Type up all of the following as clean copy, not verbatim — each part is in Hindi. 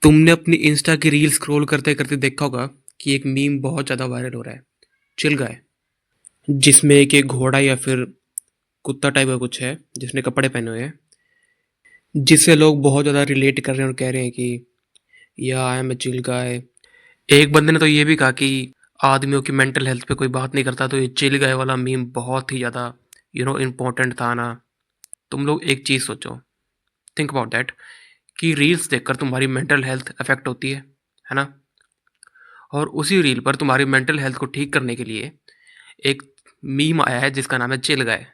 तुमने अपनी इंस्टा की रील स्क्रॉल करते करते देखा होगा कि एक मीम बहुत ज़्यादा वायरल हो रहा है। चिल गाय, जिसमें एक घोड़ा या फिर कुत्ता टाइप का कुछ है जिसने कपड़े पहने हुए हैं, जिससे लोग बहुत ज़्यादा रिलेट कर रहे हैं और कह रहे हैं कि या आई एम ए चिल गाय। एक बंदे ने तो ये भी कहा कि आदमियों की मेंटल हेल्थ पे कोई बात नहीं करता, तो ये चिल गाय वाला मीम बहुत ही ज़्यादा इम्पोर्टेंट था ना। तुम लोग एक चीज़ सोचो, थिंक अबाउट दैट, कि रील्स देखकर तुम्हारी मेंटल हेल्थ अफेक्ट होती है ना। और उसी रील पर तुम्हारी मेंटल हेल्थ को ठीक करने के लिए एक मीम आया है जिसका नाम है चिल गाय।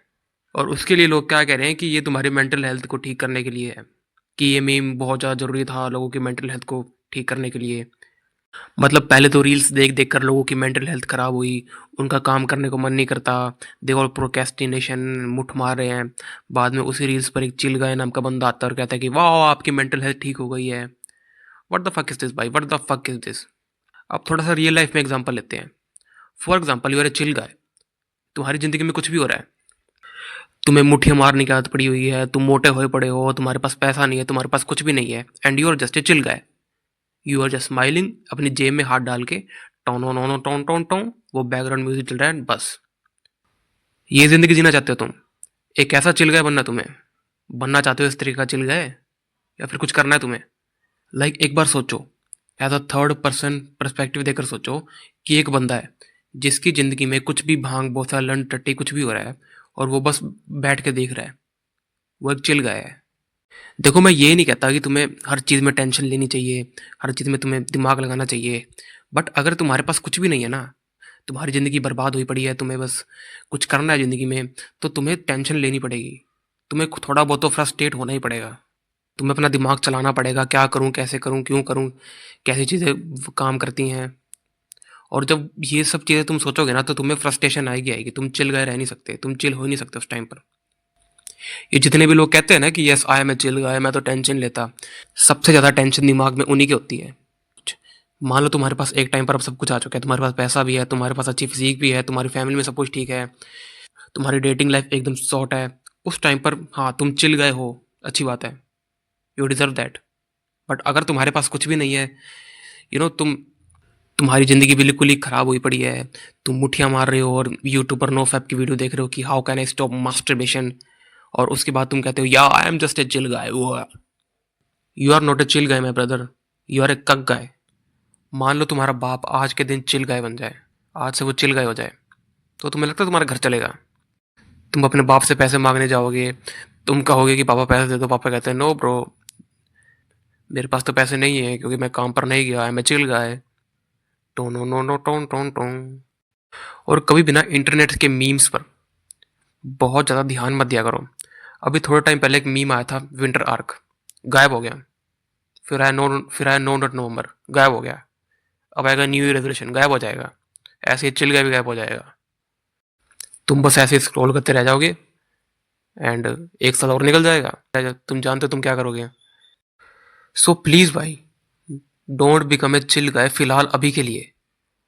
और उसके लिए लोग क्या कह रहे हैं कि ये तुम्हारी मेंटल हेल्थ को ठीक करने के लिए है, कि ये मीम बहुत ज़्यादा ज़रूरी था लोगों की मेंटल हेल्थ को ठीक करने के लिए। मतलब पहले तो रील्स देख देख कर लोगों की मेंटल हेल्थ ख़राब हुई, उनका काम करने को मन नहीं करता, दे ऑल प्रोक्रेस्टिनेशन, मुठ मार रहे हैं। बाद में उसी रील्स पर एक चिल गाय नाम का बंदा आता है और कहता है कि वाह आपकी मेंटल हेल्थ ठीक हो गई है। What the fuck is this भाई, what the fuck is this. अब थोड़ा सा रियल लाइफ में एग्जांपल लेते हैं। For example, you are a chill guy, तुम्हारी ज़िंदगी में कुछ भी हो रहा है, तुम्हें मुट्ठियाँ मारने की आदत पड़ी हुई है, तुम मोटे हुए पड़े हो, तुम्हारे पास पैसा नहीं है, तुम्हारे पास कुछ भी नहीं है, and you are just a chill guy. You are just smiling, अपनी जेब में हाथ डाल के टोन टोन टोन टोन टोन टोन, वो बैकग्राउंड म्यूजिक चल रहा है बस। ये ज़िंदगी जीना चाहते हो तुम? एक ऐसा चिल गाय बनना तुम्हें? बनना चाहते हो इस तरीके का चिल गाय, या फिर कुछ करना है तुम्हें? एक बार सोचो, as a third person perspective देकर सोचो कि एक बंदा है जिसकी ज़िंदगी में कुछ भी भांग बोसा लन टट्टी कुछ भी हो रहा है और वो बस बैठ के देख रहा है। वो एक चिल गाय है। देखो, मैं ये नहीं कहता कि तुम्हें हर चीज़ में टेंशन लेनी चाहिए, हर चीज़ में तुम्हें दिमाग लगाना चाहिए। बट अगर तुम्हारे पास कुछ भी नहीं है ना, तुम्हारी ज़िंदगी बर्बाद हुई पड़ी है, तुम्हें बस कुछ करना है ज़िंदगी में, तो तुम्हें टेंशन लेनी पड़ेगी। तुम्हें थोड़ा बहुत तो फ्रस्ट्रेट होना ही पड़ेगा। तुम्हें अपना दिमाग चलाना पड़ेगा, क्या करूँ, कैसे करूँ, क्यों करूँ, कैसी चीज़ें काम करती हैं। और जब ये सब चीज़ें तुम सोचोगे ना, तो तुम्हें फ्रस्ट्रेशन आएगी आएगी। तुम चिल गए रह नहीं सकते, तुम चिल हो ही नहीं सकते उस टाइम पर। ये जितने भी लोग कहते हैं ना कि yes I am a chill guy, मैं तो टेंशन लेता, सबसे ज़्यादा टेंशन दिमाग में उन्हीं की होती है। मान लो तुम्हारे पास एक टाइम पर अब सब कुछ आ चुका है, तुम्हारे पास पैसा भी है, तुम्हारे पास अच्छी फिजिक भी है, तुम्हारी फैमिली में सब कुछ ठीक है, तुम्हारी डेटिंग लाइफ एकदम सॉर्ट है। उस टाइम पर हाँ तुम चिल गए हो, अच्छी बात है, यू डिजर्व दैट। बट अगर तुम्हारे पास कुछ भी नहीं है, तुम्हारी ज़िंदगी बिल्कुल ही ख़राब हुई पड़ी है, तुम मुठ्ठियाँ मार रहे हो और यूट्यूब पर नो फैप की वीडियो देख रहे हो कि how can I stop masturbation, और उसके बाद तुम कहते हो या I am just a chill guy. You are not a chill guy my brother, you are a cuck guy. मान लो तुम्हारा बाप आज के दिन चिल गाय बन जाए, आज से वो चिल गाय हो जाए, तो तुम्हें लगता है तुम्हारा घर चलेगा? तुम अपने बाप से पैसे मांगने जाओगे, तुम कहोगे कि पापा पैसे दे दो, पापा कहते हैं नो ब्रो, मेरे पास तो पैसे नहीं है क्योंकि मैं काम पर नहीं गया, मैं चिल गाय। टोन नो नो टोन टोन टोन। और कभी भी ना इंटरनेट के मीम्स पर बहुत ज़्यादा ध्यान मत दिया करो। अभी थोड़े टाइम पहले एक मीम आया था, विंटर आर्क, गायब हो गया। फिर आया नो डॉट नवंबर, गायब हो गया। अब आएगा न्यू ईयर रेजोल्यूशन, गायब हो जाएगा। ऐसे ही चिल गाय भी गायब हो जाएगा। तुम बस ऐसे स्क्रॉल करते रह जाओगे एंड एक साल और निकल जाएगा, तुम जानते हो तुम क्या करोगे। सो प्लीज़ भाई, डोंट बिकम ए चिल गाय फिलहाल, अभी के लिए,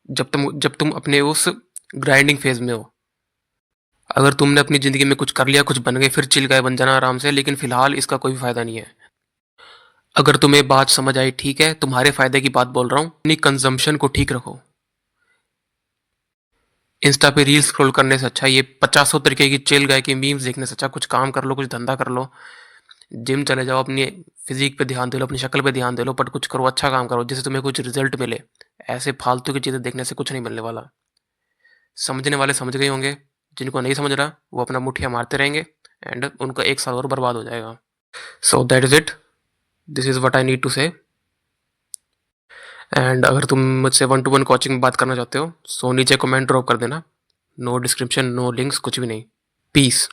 जब तुम अपने उस ग्राइंडिंग फेज में हो। अगर तुमने अपनी ज़िंदगी में कुछ कर लिया, कुछ बन गए, फिर चिल गाय बन जाना आराम से, लेकिन फिलहाल इसका कोई फ़ायदा नहीं है। अगर तुम्हें बात समझ आई, ठीक है, तुम्हारे फ़ायदे की बात बोल रहा हूँ, अपनी कंजम्पशन को ठीक रखो। इंस्टा पे रील स्क्रॉल करने से अच्छा, ये 50 तरीके की चिल गाय की मीम्स देखने से अच्छा कुछ काम कर लो, कुछ धंधा कर लो, जिम चले जाओ, अपनी फिजिक पे ध्यान दे लो, अपनी शक्ल पे ध्यान दे लो, बट कुछ करो, अच्छा काम करो जिससे तुम्हें कुछ रिजल्ट मिले। ऐसे फालतू की चीज़ें देखने से कुछ नहीं मिलने वाला। समझने वाले समझ गए होंगे, जिनको नहीं समझ रहा वो अपना मुठ्ठियाँ मारते रहेंगे एंड उनका एक साल और बर्बाद हो जाएगा। So that is it, this is what I need to say. And अगर तुम मुझसे 1-to-1 कोचिंग में बात करना चाहते हो, सो नीचे कमेंट ड्रॉप कर देना। नो डिस्क्रिप्शन, नो लिंक्स, कुछ भी नहीं। पीस।